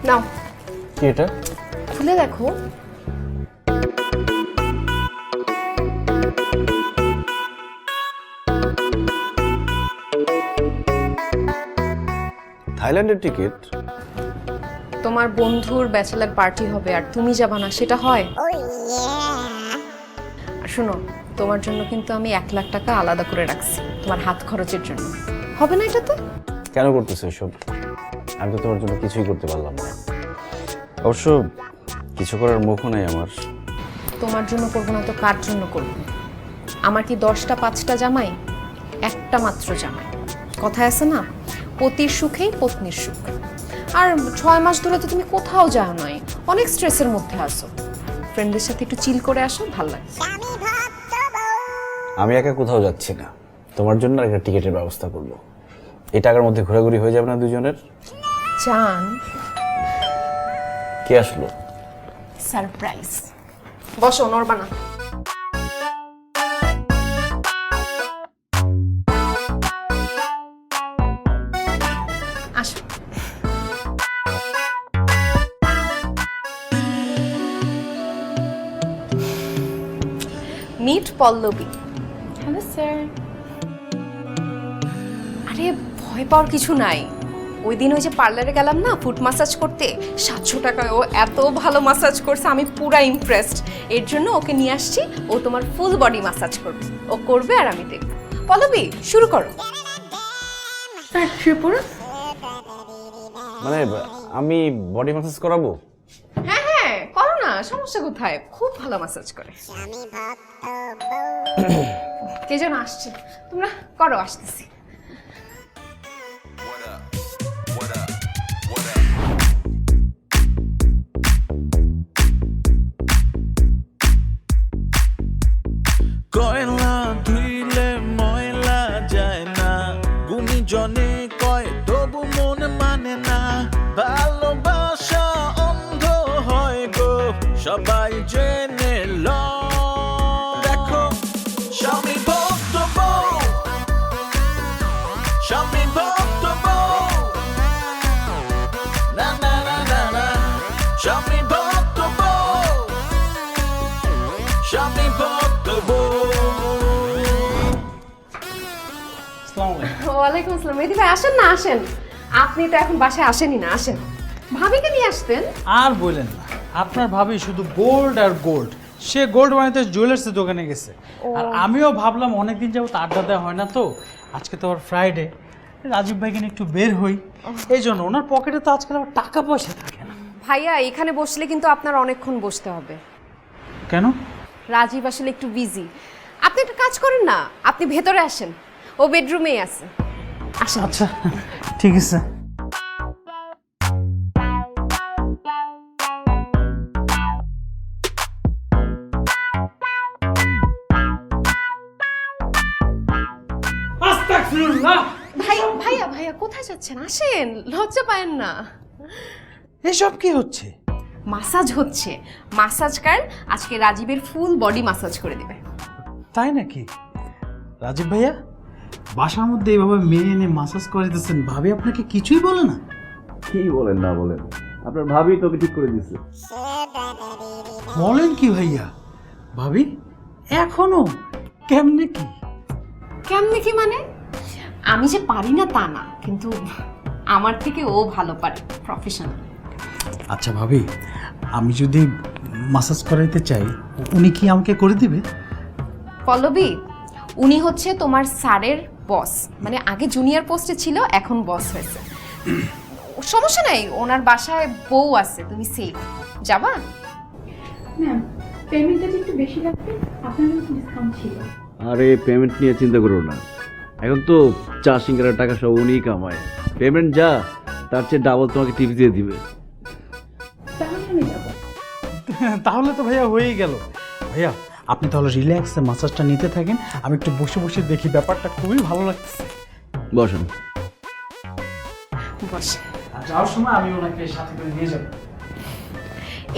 নাও কি এটা? খুলে দেখো। থাইল্যান্ডের টিকিট? তোমার বন্ধুর ব্যাচেলার পার্টি হবে আর তুমি যাবা না, সেটা হয়? আর শোনো, তোমার জন্য কিন্তু আমি 1,00,000 টাকা আলাদা করে রাখছি তোমার হাত খরচের জন্য। হবে না এটাতে? কেন করতেছো এসব? আমি তো তোমার জন্য কিছুই করতে পারলাম না। অবশ্য কিছু করার মুখও নেই আমার। তোমার জন্য করবো না তো কার জন্য করবো? আমার কি 10টা 5টা জামাই? একটা মাত্র জামাই। কথায় আছে না, পতির সুখেই পত্নীর সুখ। আর 6 মাস ধরে তো তুমি কোথাও যাও নাই, অনেক স্ট্রেসের মধ্যে আসো। ফ্রেন্ডদের সাথে একটু চিল করে আসো, ভালো লাগে। আমি একা কোথাও যাচ্ছি না, তোমার জন্য একটা টিকিটের ব্যবস্থা করবো। এই টাকার মধ্যে ঘোরাঘুরি হয়ে যাবে না দুজনের? জান, কে আসলো? সারপ্রাইজ। বসো, নড়বা না। আসো। মিট পল্লবী। Hello sir. আরে ভয় পাওয়ার কিছু নাই। ওই দিন ওই যে পার্লারে গেলাম না ফুট মাসাজ করতে, 700 টাকায় ও এত ভালো মাসাজ করছে, আমি পুরা ইমপ্রেসড। এর জন্য ওকে নিয়ে আসছি, ও তোমার ফুল বডি মাসাজ করবে। ও করবে আর আমি দেখব। পল্লবী, শুরু করো। মানে আমি বডি ম্যাসাজ করাবো? হ্যাঁ হ্যাঁ, করো না, সমস্যা কোথায়? খুব ভালো মাসাজ করে। কে যেন আসছে, তোমরা করো, আসতেছি। কয়লা ধুইলে ময়লা যায় না, গুণীজনে কয় তবু মন মানে না। ভালোবাসা অন্ধ হয় গো, সবাই জেনে ল। দেখো স্বামী ভক্ত বউ, স্বামী ভক্ত বউ, না না না না না, স্বামী ভক্ত বউ, স্বামী ভক্ত বউ। ওয়ালাইকুম আসসালাম। মেহেদি ভাই, আসেন না, আসেন। আপনি তো এখন বাসায় আসেনি না, আসেন। ভাবিকে নিয়ে আসতেন। আর বললেন না, আপনার ভাবি শুধু গোল্ড আর গোল্ড। সে গোল্ড বানাতে জুয়েলার্সের দোকানে গেছে। আর আমিও ভাবলাম অনেকদিন যাবত আড্ডা দেওয়া হয় না, তো আজকে তো আবার ফ্রাইডে, রাজীব ভাইকে নিয়ে একটু বের হই। এই জন্য ওনার পকেটে তো আজকাল আবার টাকা পয়সা থাকে না। ভাইয়া, এখানে বসলে কিন্তু আপনার অনেকক্ষণ বসতে হবে। কেন? রাজীব আসলে একটু বিজি। আপনি একটা কাজ করেন না, আপনি ভেতরে আসেন, ও বেডরুমেই আছে। আসেন। আচ্ছা ঠিক আছে। ভাইয়া ভাইয়া ভাইয়া, কোথায় যাচ্ছেন? আসেন, লজ্জা পায়েন না। এসব কি হচ্ছে? মাসাজ হচ্ছে। মাসাজ কার আজকে রাজীবের ফুল বডি মাসাজ করে দিবে। তাই নাকি? রাজীব ভাইয়া, বাসার মধ্যে এইভাবে মেয়ে এনে মাসাজ করে দিচ্ছেন, ভাবি আপনাকে কিছুই বলে না? কি বলেন না বলেন, আপনার ভাবি তোকে ঠিক করে দিচ্ছে। বলেন কি ভাইয়া? ভাবি এখনো? কেমনে কি? কেমনে কি মানে? আমি যে পারি না তা না, কিন্তু আমার থেকে ও ভালো পারে, প্রফেশনাল। আচ্ছা ভাবি, আমি যদি মাসাজ করাইতে চাই, উনি কি আমাকে করে দিবে? পল্লবী, উনি হচ্ছে তোমার স্যারের বস, মানে আগে জুনিয়র পোস্টে ছিল, এখন বস হয়েছে। সমস্যা নাই, ওনার বাসায় বউ আছে, তুমি সেফ। যাবা? ম্যাম, পেমেন্টটা যে একটু বেশি লাগবে, আপনার জন্য ডিসকাউন্ট ছিল। আরে পেমেন্ট নিয়ে চিন্তা করো না, এখন তো চা সিঙ্গারার টাকা সব উনিই কামায়। পেমেন্ট যা, তার চেয়ে ডাবল তোমাকে টিপস দিয়ে দিবে। তাহলে আমি যাবো। তাহলে তো ভাইয়া হয়েই গেল। ভাইয়া আপনি তাহলে রিল্যাক্সে মাসাজটা নিতে থাকেন, আমি একটু বসে বসে দেখি, ব্যাপারটা খুবই ভালো লাগছে। বসেন। বস। আর যাওয়ার সময় আমি ওনাকে সাথে করে নিয়ে যাবো।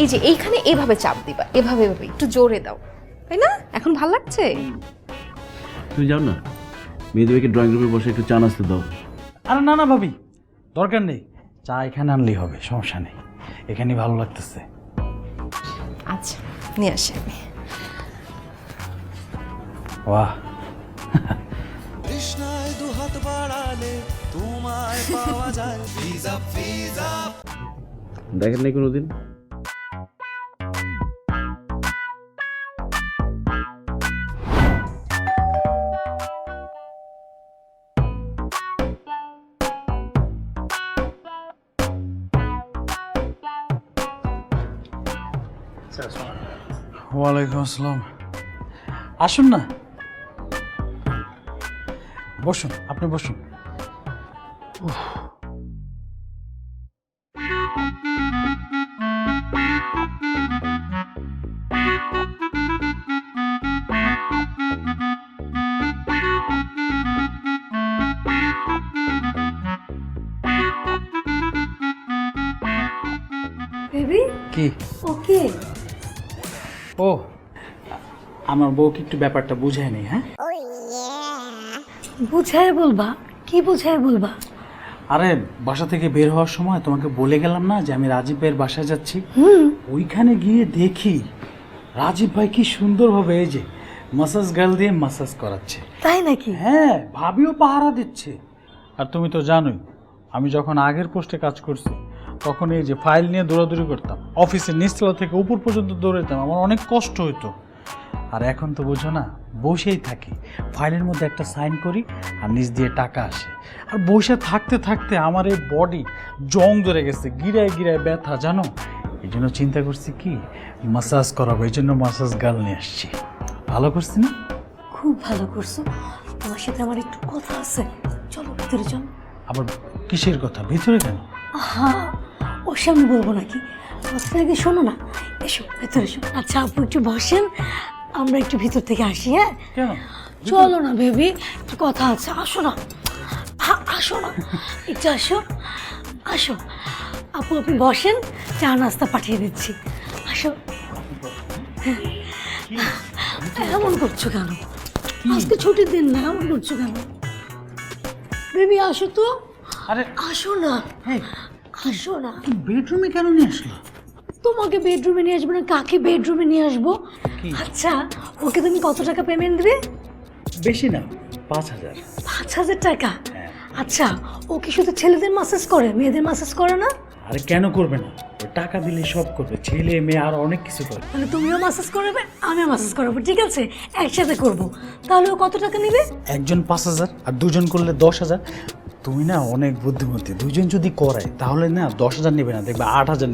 এই যে এইখানে এভাবে চাপ দিবা, এভাবে এভাবে একটু জোরে দাও, তাই না? এখন ভালো লাগছে? তুমি যাও না, মেয়েদেরকে ড্রয়িং রুমে বসে একটু চা নাস্তা দাও। আরে না না ভাবি, দরকার নেই, চা এখানে আনলেই হবে, সমস্যা নেই। এখানেই ভালো লাগতেছে। আচ্ছা নিয়ে আসি আমি। বাহ, তৃষ্ণায় দুহাত বাড়ালে তোমায় পাওয়া যায় ভিজা ভিজা দেখেন নাই কোনোদিন? ওয়ালাইকুম আসসালাম। আসুন না, বসুন, আপনি বসুন। বেবি কি? ওকে ও, আমার বউকে একটু ব্যাপারটা বুঝায় নেই। হ্যাঁ, বুঝায় বলবা? কি বুঝায় বলবা? আরে বাসা থেকে বের হওয়ার সময় তোমাকে বলে গেলাম না যে আমি রাজীব ভাইয়ের বাসায় যাচ্ছি? ওইখানে গিয়ে দেখি রাজীব ভাই কি সুন্দরভাবে এই যে মাসাজ গার্ল দিয়ে মাসাজ করাচ্ছে। তাই নাকি? হ্যাঁ, ভাবিও পাহারা দিচ্ছে। আর তুমি তো জানোই আমি যখন আগের পোস্টে কাজ করছি তখন এই যে ফাইল নিয়ে দৌড়াদৌড়ি করতাম, অফিসের নিচতলা থেকে উপর পর্যন্ত দৌড়াইতাম, আমার অনেক কষ্ট হতো। আর এখন তো বোঝো না, বসেই থাকি, ফাইলের মধ্যে একটা সাইন করি আর নিচ দিয়ে টাকা আসে। আর বসে থাকতে থাকতে আমার এই বডি জং ধরে গেছে, গিরায় গিরায় ব্যথা, জানো? এই জন্য চিন্তা করছি কি মাসাজ করাবো, এই জন্য মাসাজ গার্ল নিয়ে আসছি। ভালো করছি না? খুব ভালো করছো। তোমার সাথে আমার একটু কথা আছে, চলো ভিতরে চলো। আবার কিসের কথা? ভিতরে কেন? হ্যাঁ, ওর সামনে বলবো নাকি, কথাটা আগে শোনো না। এসো ভেতরে এসো। আচ্ছা আপু একটু বসেন, আমরা একটু ভিতর থেকে আসি। হ্যাঁ কেন? চলো না বেবি, একটু কথা আছে, আসো না। আসো না, একটু আসো আসো। আপু আপনি বসেন, চা নাস্তা পাঠিয়ে দিচ্ছি, আসো। এমন করছো কেন? আজকে ছুটির দিন না, এমন করছো কেন? বেবি আসো তো, আরে আসো না, এই, আসো না। বেডরুমে কেন নিয়ে আসলো? তোমাকে বেডরুমে নিয়ে আসবো না, কাকে বেডরুমে নিয়ে আসবো? আচ্ছা ওকে তুমি কত টাকা পেমেন্ট দেবে? বেশি না, 5,000। 5,000 টাকা? আচ্ছা ও কি শুধু ছেলেদের মাসাজ করে, মেয়েদের মাসাজ করে না? আরে কেন করবে না, ও টাকা দিলে সব করবে, ছেলে মেয়ে আর অনেক কিছু করবে। মানে তুমিও মাসাজ করবে, আমিও মাসাজ করবো, ঠিক আছে একসাথে করব। তাহলে ও কত টাকা নেবে? একজন 5,000 আর দুজন করলে 10,000। তুমি না অনেক বুদ্ধিমতী, দুজন যদি করায় তাহলে না 10,000 নেবে না, দেখবে 8,000